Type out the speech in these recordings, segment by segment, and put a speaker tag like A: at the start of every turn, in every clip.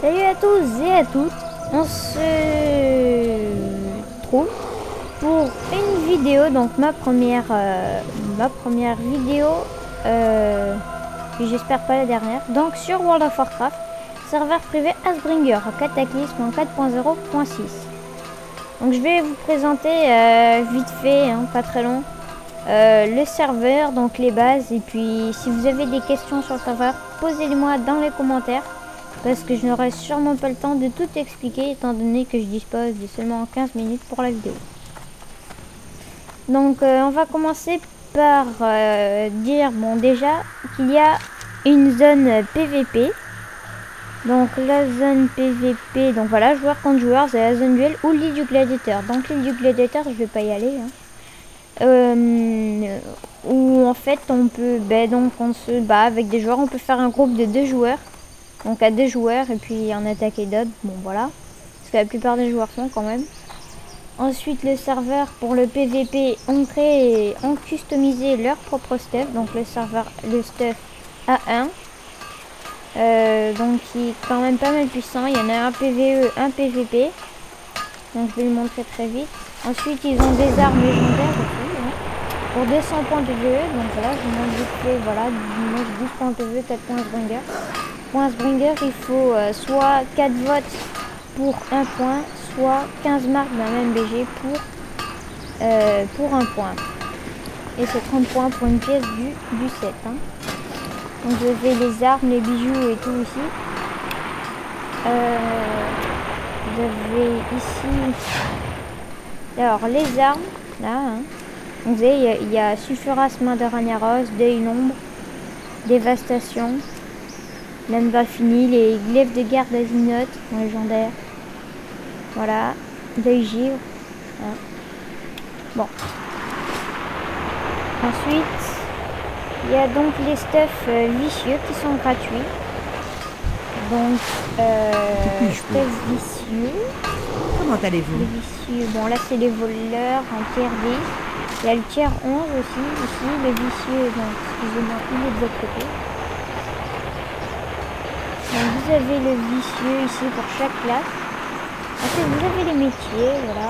A: Salut à tous et à toutes, on se trouve pour une vidéo, donc ma première vidéo, et j'espère pas la dernière, donc sur World of Warcraft, serveur privé Asbringer, Cataclysme en 4.0.6. Donc je vais vous présenter vite fait, hein, pas très long, le serveur, donc les bases, et puis si vous avez des questions sur le serveur, posez-les-moi dans les commentaires. Parce que je n'aurai sûrement pas le temps de tout expliquer étant donné que je dispose de seulement 15 minutes pour la vidéo. Donc on va commencer par dire bon déjà qu'il y a une zone PVP. Donc la zone PVP, donc voilà, joueur contre joueur, c'est la zone duel ou l'île du gladiateur. Donc l'île du gladiateur, je vais pas y aller. Où en fait on peut, donc on se bat avec des joueurs, on peut faire un groupe de 2 joueurs. Donc à 2 joueurs et puis en attaquer d'autres, bon voilà, parce que la plupart des joueurs sont quand même. Ensuite le serveur pour le PVP ont créé et ont customisé leur propre stuff, donc le serveur, le stuff A1, donc qui est quand même pas mal puissant, il y en a un PVE, un PVP, donc je vais le montrer très vite. Ensuite ils ont des armes légendaires aussi, hein, pour 200 points PVE, donc voilà, je vous montre vite fait, voilà, moi j'ai 10 points PVE, 4 points Asbringer. Pour Asbringer, il faut soit 4 votes pour 1 point, soit 15 marques d'un MBG pour 1 point. Et c'est 30 points pour une pièce du set. Hein. Donc vous avez les armes, les bijoux et tout ici. Vous avez ici alors les armes, là. Hein. Donc vous avez, il y a Sulfuras, main de Ragnaros, deuil nombre, dévastation. L'âme va finir, les glaives de guerre d'Azinoth, légendaire. Voilà, deuil givre. Hein. Bon. Ensuite, il y a donc les stuffs vicieux qui sont gratuits. Donc, stuff vicieux.
B: Comment allez-vous?
A: Les vicieux, bon là c'est les voleurs en tiers 10. Il y a le tiers 11 aussi, ici, le vicieux, donc excusez-moi, il est de l'autre côté. Donc vous avez le vicieux ici pour chaque classe. Ensuite vous avez les métiers, voilà.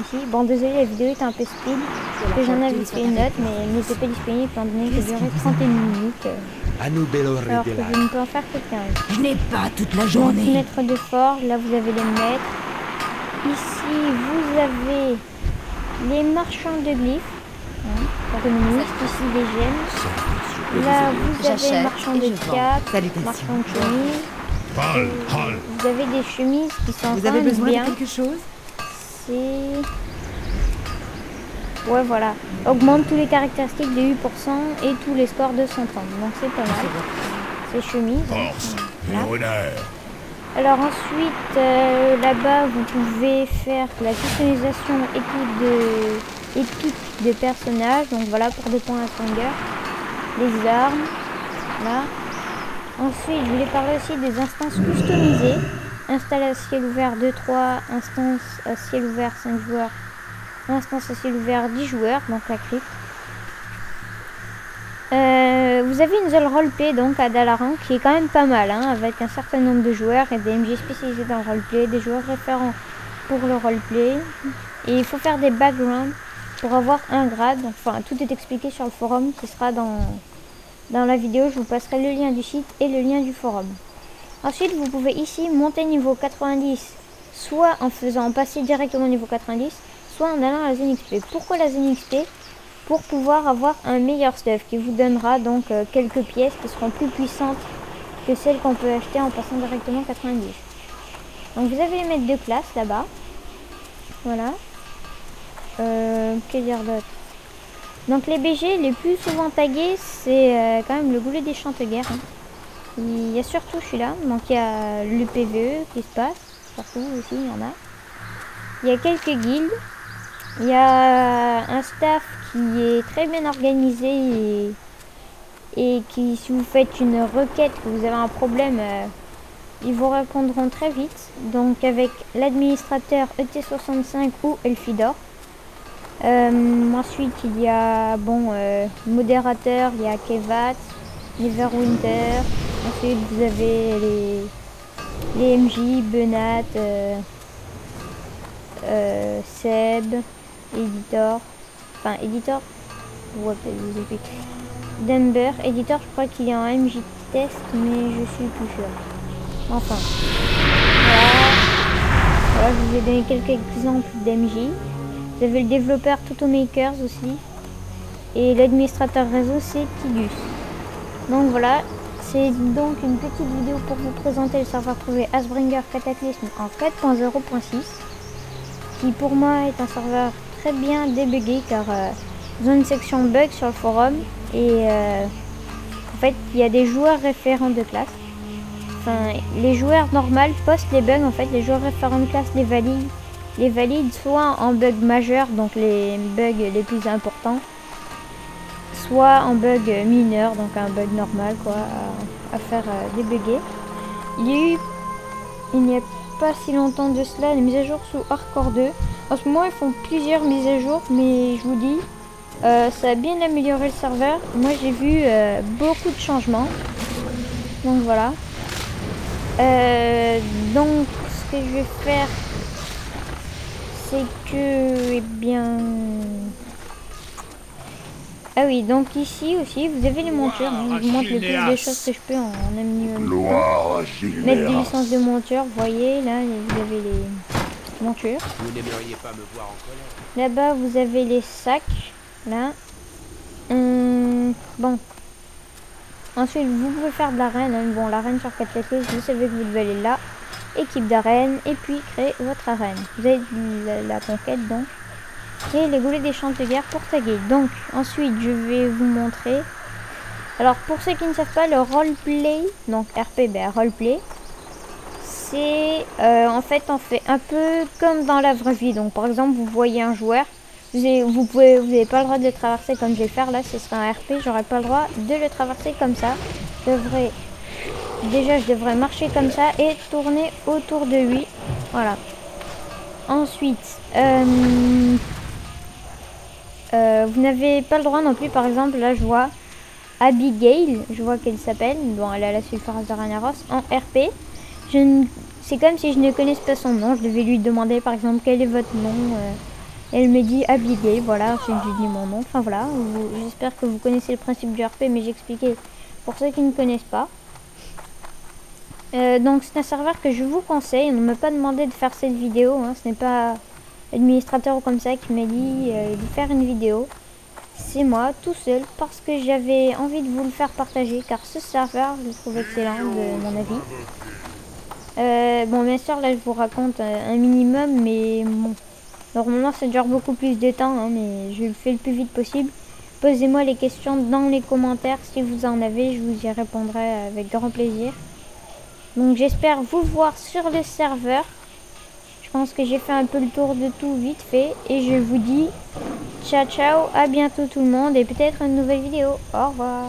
A: Ici, bon désolé la vidéo est un peu speed, parce que j'en avais fait une note, mais elle n'était pas disponible étant donné qu'elle durait 31 minutes. Alors que je ne peux en faire que 15.
B: Je n'ai pas toute la journée.
A: Donc maître de forge, là vous avez les maîtres. Ici vous avez les marchands de glyphes, hein, communistes, ici des gemmes. Là, vous avez marchand de capes, marchand de chemises. Vous avez des chemises qui sont
B: Vous avez besoin
A: bien.
B: de quelque chose?
A: C'est... Ouais, voilà. Augmente tous les caractéristiques de 8% et tous les scores de 130. Donc c'est pas mal. Ces chemises.
C: Force,
A: Voilà.
C: honneur.
A: Alors ensuite, là-bas, vous pouvez faire la customisation épique de personnages. Donc voilà, pour 2 points à Asbringer. Les armes, là. Ensuite, je voulais parler aussi des instances customisées. Installe à ciel ouvert 2-3, instance à ciel ouvert 5 joueurs, instance à ciel ouvert 10 joueurs, donc la crypte. Vous avez une zone roleplay donc à Dalaran qui est quand même pas mal, hein, avec un certain nombre de joueurs et des MJ spécialisés dans le roleplay, des joueurs référents pour le roleplay. Et il faut faire des backgrounds pour avoir un grade. Enfin, tout est expliqué sur le forum qui sera dans la vidéo. Je vous passerai le lien du site et le lien du forum. Ensuite, vous pouvez ici monter niveau 90, soit en faisant passer directement niveau 90, soit en allant à la zone XP. Pourquoi la zone XP? Pour pouvoir avoir un meilleur stuff qui vous donnera donc quelques pièces qui seront plus puissantes que celles qu'on peut acheter en passant directement 90. Donc vous avez les maîtres de classe là-bas. Voilà. Que dire d'autre? Donc les BG les plus souvent tagués, c'est quand même le goulet des chantes-guerres. Hein. Il y a surtout celui-là, donc il y a le PVE qui se passe, partout aussi il y en a. Il y a quelques guildes, il y a un staff qui est très bien organisé et qui, si vous faites une requête, que vous avez un problème, ils vous répondront très vite. Donc avec l'administrateur ET65 ou Elfidor. Ensuite il y a modérateur, il y a Kevat, Neverwinter. Ensuite vous avez les MJ, Benat, Seb, Editor, enfin Editor, ouais, peut-être vous expliquer. Dumber, Editor, je crois qu'il est en MJ test, mais je suis plus sûr. Enfin, voilà, je vous ai donné quelques exemples d'MJ. Vous avez le développeur Totomakers aussi. Et l'administrateur réseau, c'est Tidus. Donc voilà, c'est donc une petite vidéo pour vous présenter le serveur privé Asbringer Cataclysm en 4.0.6. Qui pour moi est un serveur très bien débugué car ils ont une section bug sur le forum. Et en fait, il y a des joueurs référents de classe. Enfin, les joueurs normaux postent les bugs, en fait, les joueurs référents de classe les valident soit en bug majeur, donc les bugs les plus importants, soit en bug mineur, donc un bug normal, quoi, à faire débugger. Il n'y a pas si longtemps de cela, les mises à jour sous Hardcore 2. En ce moment, ils font plusieurs mises à jour, mais je vous dis, ça a bien amélioré le serveur. Moi, j'ai vu beaucoup de changements. Donc voilà. Donc ce que je vais faire, c'est que, eh bien, ah oui, donc ici aussi vous avez les montures, hein. Je vous montre le plus de choses que je peux en un minimum. Mettre des licences de monture, vous voyez là, vous avez les montures.
C: Vous n'aimeriez pas me voir en colère?
A: Là-bas vous avez les sacs, là. Bon. Ensuite, vous pouvez faire de l'arène. Hein. Bon, l'arène sur Cataclysm, vous savez que vous devez aller là. Équipe d'arène. Et puis, créer votre arène. Vous avez la conquête, donc. Et les goulets des champs de guerre pour taguer. Donc, ensuite, je vais vous montrer. Alors, pour ceux qui ne savent pas, le roleplay, donc RP, roleplay, c'est... en fait, on fait un peu comme dans la vraie vie. Donc, par exemple, vous voyez un joueur. Vous n'avez pas le droit de le traverser comme je vais le faire là, ce sera un RP, j'aurais pas le droit de le traverser comme ça. Je devrais marcher comme ça et tourner autour de lui. Voilà. Ensuite, vous n'avez pas le droit non plus, par exemple, là je vois Abigail, je vois qu'elle s'appelle, bon elle est à la surface de Ragnaros, en RP. C'est comme si je ne connaissais pas son nom, je devais lui demander par exemple quel est votre nom. Elle me dit Abigail, voilà, ensuite je dis mon nom, enfin voilà, j'espère que vous connaissez le principe du RP, mais j'expliquais pour ceux qui ne connaissent pas. Donc c'est un serveur que je vous conseille, on ne m'a pas demandé de faire cette vidéo, hein. Ce n'est pas l'administrateur ou comme ça qui m'a dit de faire une vidéo. C'est moi, tout seul, parce que j'avais envie de vous le faire partager, car ce serveur, je le trouve excellent de mon avis. Bon, bien sûr, là je vous raconte un minimum, mais bon. Normalement ça dure beaucoup plus de temps, hein, mais je le fais le plus vite possible. Posez-moi les questions dans les commentaires si vous en avez, je vous y répondrai avec grand plaisir. Donc j'espère vous voir sur le serveur. Je pense que j'ai fait un peu le tour de tout vite fait. Et je vous dis ciao ciao, à bientôt tout le monde et peut-être une nouvelle vidéo. Au revoir.